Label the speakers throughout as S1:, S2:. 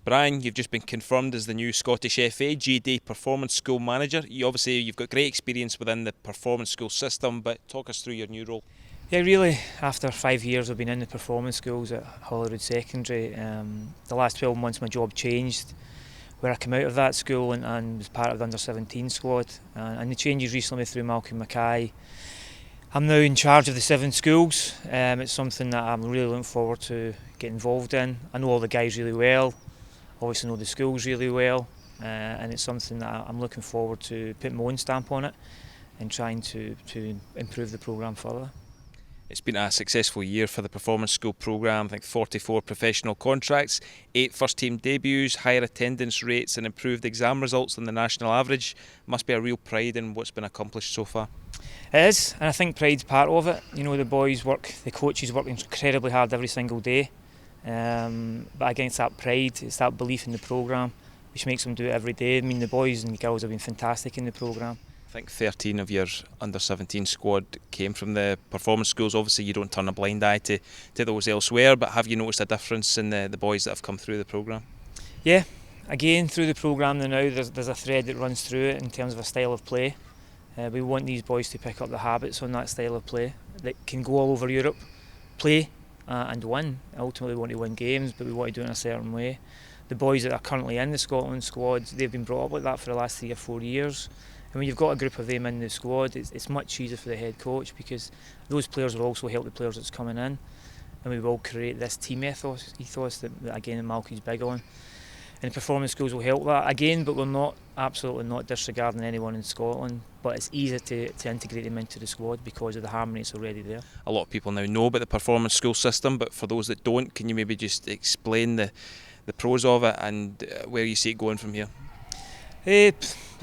S1: Brian, you've just been confirmed as the new Scottish FA GD Performance School Manager. You've got great experience within the performance school system, but talk us through your new role.
S2: Yeah, really, after 5 years of being in the performance schools at Holyrood Secondary, the last 12 months my job changed, where I came out of that school and was part of the under-17 squad. And the changes recently through Malcolm Mackay. I'm now in charge of the 7 schools. It's something that I'm really looking forward to getting involved in. I know all the guys really well, obviously know the schools really well, and it's something that I'm looking forward to putting my own stamp on it and trying to improve the programme further.
S1: It's been a successful year for the Performance School programme. I think 44 professional contracts, 8 first team debuts, higher attendance rates and improved exam results than the national average. Must be a real pride in what's been accomplished so far.
S2: It is, and I think pride's part of it. You know, the coaches work incredibly hard every single day. But against that pride, it's that belief in the programme which makes them do it every day. I mean, the boys and the girls have been fantastic in the programme.
S1: I think 13 of your under-17 squad came from the performance schools. Obviously you don't turn a blind eye to those elsewhere, but have you noticed a difference in the boys that have come through the programme?
S2: Yeah, again through the programme now there's a thread that runs through it in terms of a style of play. We want these boys to pick up the habits on that style of play that can go all over Europe, play and win. Ultimately we want to win games, but we want to do it in a certain way. The boys that are currently in the Scotland squad, they've been brought up like that for the last 3 or 4 years. And when you've got a group of them in the squad, it's much easier for the head coach, because those players will also help the players that's coming in, and we will create this team ethos that again Malky's big on. And the performance schools will help that again, but we're absolutely not disregarding anyone in Scotland, but it's easier to integrate them into the squad because of the harmony that's already there.
S1: A lot of people now know about the performance school system, but for those that don't, can you maybe just explain the pros of it and where you see it going from here?
S2: The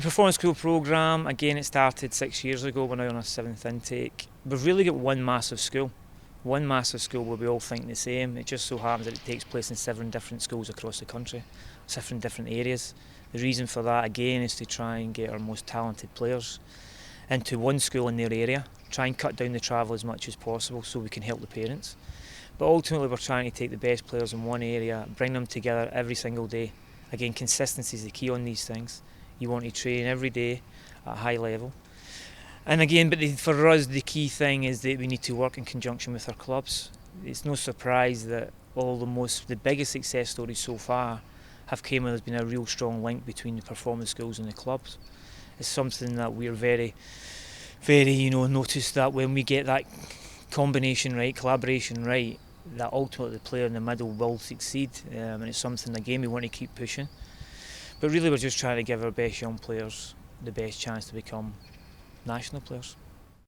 S2: performance school programme, again, it started 6 years ago. We're now on our 7th intake. We've really got one massive school where we all think the same. It just so happens that it takes place in 7 different schools across the country, 7 different areas. The reason for that, again, is to try and get our most talented players into one school in their area, try and cut down the travel as much as possible so we can help the parents. But ultimately we're trying to take the best players in one area, bring them together every single day. Again, consistency is the key on these things. You want to train every day at a high level. And again, for us, the key thing is that we need to work in conjunction with our clubs. It's no surprise that the biggest success stories so far have came when there's been a real strong link between the performance schools and the clubs. It's something that we're very, very, noticed that when we get that combination right, collaboration right, that ultimately the player in the middle will succeed, and it's something again we want to keep pushing. But really we're just trying to give our best young players the best chance to become national players.